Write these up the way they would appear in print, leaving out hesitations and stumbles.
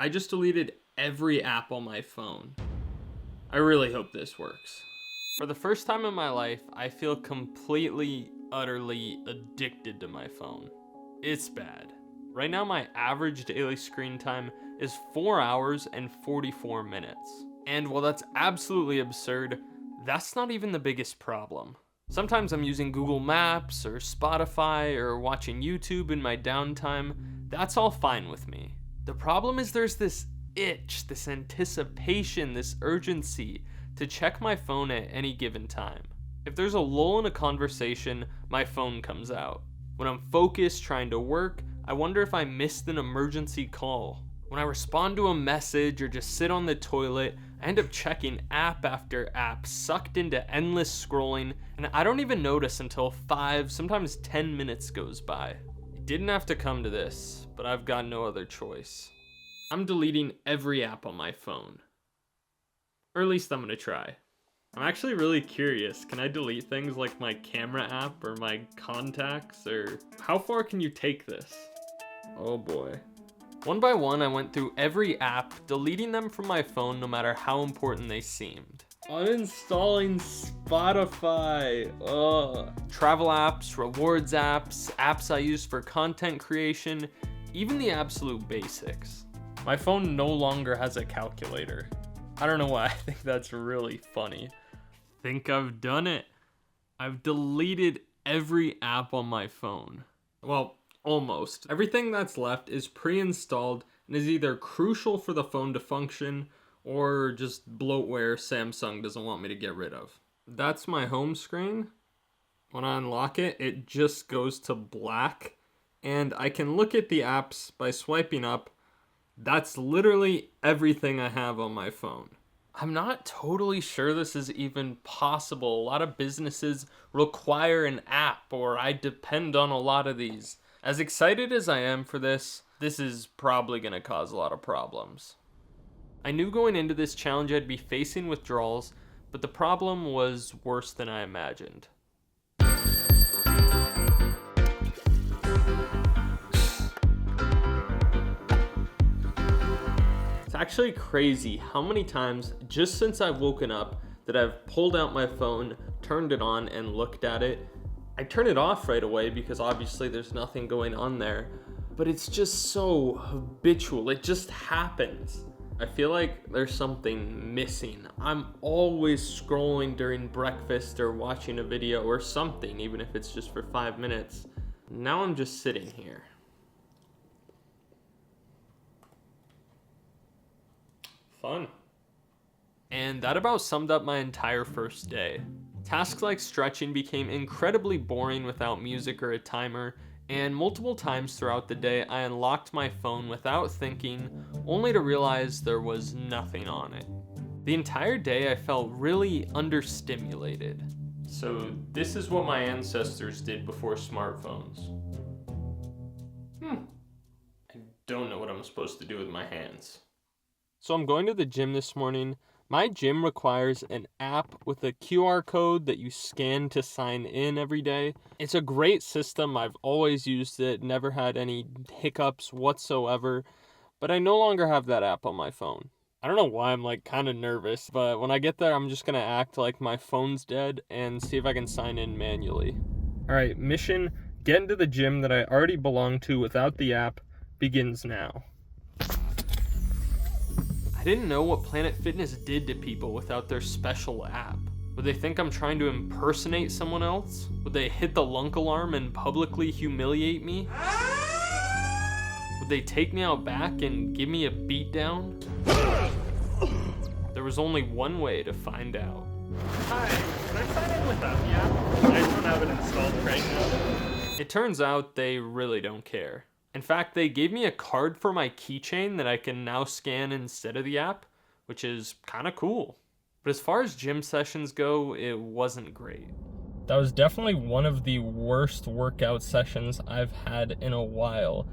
I just deleted every app on my phone. I really hope this works. For the first time in my life, I feel completely, utterly addicted to my phone. It's bad. Right now, my average daily screen time is 4 hours and 44 minutes. And while that's absolutely absurd, that's not even the biggest problem. Sometimes I'm using Google Maps or Spotify or watching YouTube in my downtime. That's all fine with me. The problem is there's this itch, this anticipation, this urgency to check my phone at any given time. If there's a lull in a conversation, my phone comes out. When I'm focused trying to work, I wonder if I missed an emergency call. When I respond to a message or just sit on the toilet, I end up checking app after app, sucked into endless scrolling, and I don't even notice until 5, sometimes 10 minutes goes by. It didn't have to come to this, but I've got no other choice. I'm deleting every app on my phone. Or at least I'm gonna try. I'm actually really curious. Can I delete things like my camera app or my contacts? Or how far can you take this? Oh boy. One by one, I went through every app, deleting them from my phone no matter how important they seemed. Uninstalling Spotify. Ugh. Travel apps, rewards apps, apps I use for content creation, even the absolute basics. My phone no longer has a calculator. I don't know why, I think that's really funny. Think I've done it. I've deleted every app on my phone. Well, almost. Everything that's left is pre-installed and is either crucial for the phone to function or just bloatware Samsung doesn't want me to get rid of. That's my home screen. When I unlock it, it just goes to black and I can look at the apps by swiping up. That's literally everything I have on my phone. I'm not totally sure this is even possible. A lot of businesses require an app, or I depend on a lot of these. As excited as I am for this, this is probably going to cause a lot of problems. I knew going into this challenge I'd be facing withdrawals, but the problem was worse than I imagined. It's actually crazy how many times, just since I've woken up, that I've pulled out my phone, turned it on, and looked at it. I turn it off right away because obviously there's nothing going on there, but it's just so habitual. It just happens. I feel like there's something missing. I'm always scrolling during breakfast or watching a video or something, even if it's just for 5 minutes. Now I'm just sitting here. Fun. And that about summed up my entire first day. Tasks like stretching became incredibly boring without music or a timer, and multiple times throughout the day I unlocked my phone without thinking, only to realize there was nothing on it. The entire day I felt really understimulated. So this is what my ancestors did before smartphones. I don't know what I'm supposed to do with my hands. So I'm going to the gym this morning. My gym requires an app with a QR code that you scan to sign in every day. It's a great system. I've always used it, never had any hiccups whatsoever, but I no longer have that app on my phone. I don't know why I'm kind of nervous, but when I get there, I'm just going to act like my phone's dead and see if I can sign in manually. All right, mission, get into the gym that I already belong to without the app, begins now. I didn't know what Planet Fitness did to people without their special app. Would they think I'm trying to impersonate someone else? Would they hit the lunk alarm and publicly humiliate me? Would they take me out back and give me a beatdown? There was only one way to find out. Hi, can I sign in without the app? I don't have it installed right now. It turns out they really don't care. In fact, they gave me a card for my keychain that I can now scan instead of the app, which is kind of cool. But as far as gym sessions go, it wasn't great. That was definitely one of the worst workout sessions I've had in a while.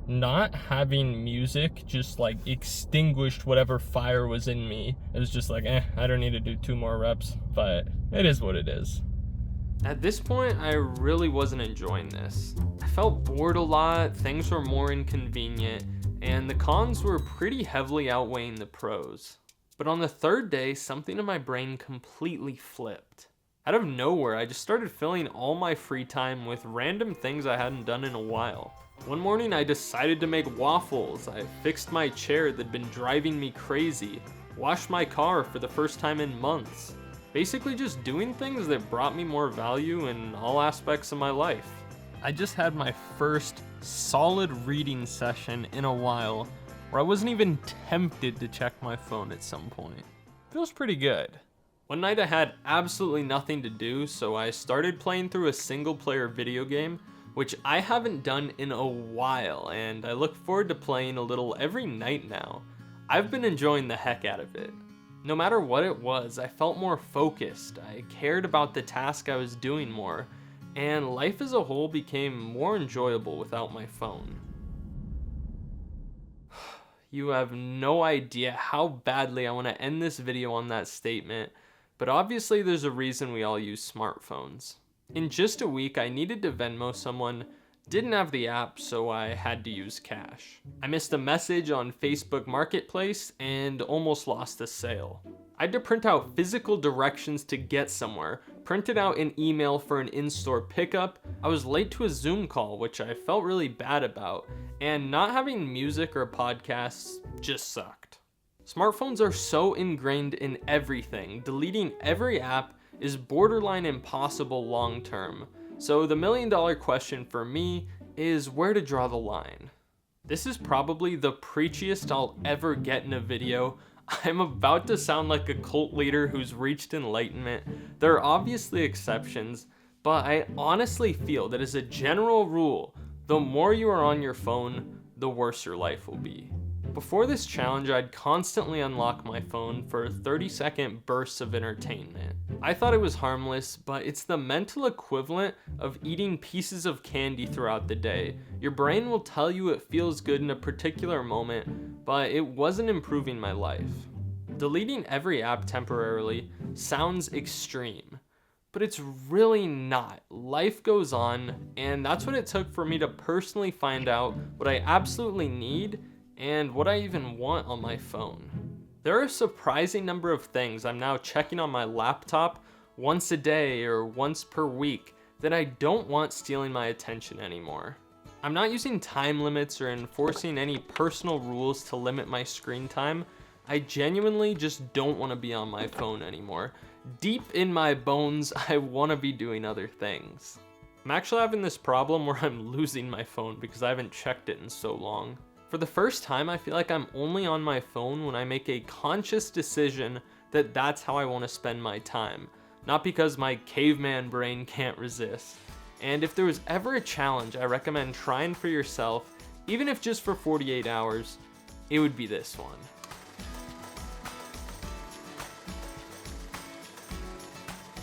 Not having music just extinguished whatever fire was in me. It was just I don't need to do 2 more reps, but it is what it is. At this point, I really wasn't enjoying this. I felt bored a lot, things were more inconvenient, and the cons were pretty heavily outweighing the pros. But on the third day, something in my brain completely flipped. Out of nowhere, I just started filling all my free time with random things I hadn't done in a while. One morning, I decided to make waffles. I fixed my chair that'd been driving me crazy, washed my car for the first time in months. Basically just doing things that brought me more value in all aspects of my life. I just had my first solid reading session in a while where I wasn't even tempted to check my phone at some point. Feels pretty good. One night I had absolutely nothing to do, so I started playing through a single player video game, which I haven't done in a while, and I look forward to playing a little every night now. I've been enjoying the heck out of it. No matter what it was, I felt more focused, I cared about the task I was doing more, and life as a whole became more enjoyable without my phone. You have no idea how badly I want to end this video on that statement, but obviously there's a reason we all use smartphones. In just a week, I needed to Venmo someone, didn't have the app, so I had to use cash. I missed a message on Facebook Marketplace and almost lost a sale. I had to print out physical directions to get somewhere, printed out an email for an in-store pickup. I was late to a Zoom call, which I felt really bad about, and not having music or podcasts just sucked. Smartphones are so ingrained in everything, deleting every app is borderline impossible long term. So the $1 million question for me is where to draw the line. This is probably the preachiest I'll ever get in a video. I'm about to sound like a cult leader who's reached enlightenment. There are obviously exceptions, but I honestly feel that as a general rule, the more you are on your phone, the worse your life will be. Before this challenge, I'd constantly unlock my phone for 30-second bursts of entertainment. I thought it was harmless, but it's the mental equivalent of eating pieces of candy throughout the day. Your brain will tell you it feels good in a particular moment, but it wasn't improving my life. Deleting every app temporarily sounds extreme, but it's really not. Life goes on, and that's what it took for me to personally find out what I absolutely need and what I even want on my phone. There are a surprising number of things I'm now checking on my laptop once a day or once per week that I don't want stealing my attention anymore. I'm not using time limits or enforcing any personal rules to limit my screen time. I genuinely just don't want to be on my phone anymore. Deep in my bones, I want to be doing other things. I'm actually having this problem where I'm losing my phone because I haven't checked it in so long. For the first time, I feel like I'm only on my phone when I make a conscious decision that that's how I want to spend my time, not because my caveman brain can't resist. And if there was ever a challenge I recommend trying for yourself, even if just for 48 hours, it would be this one.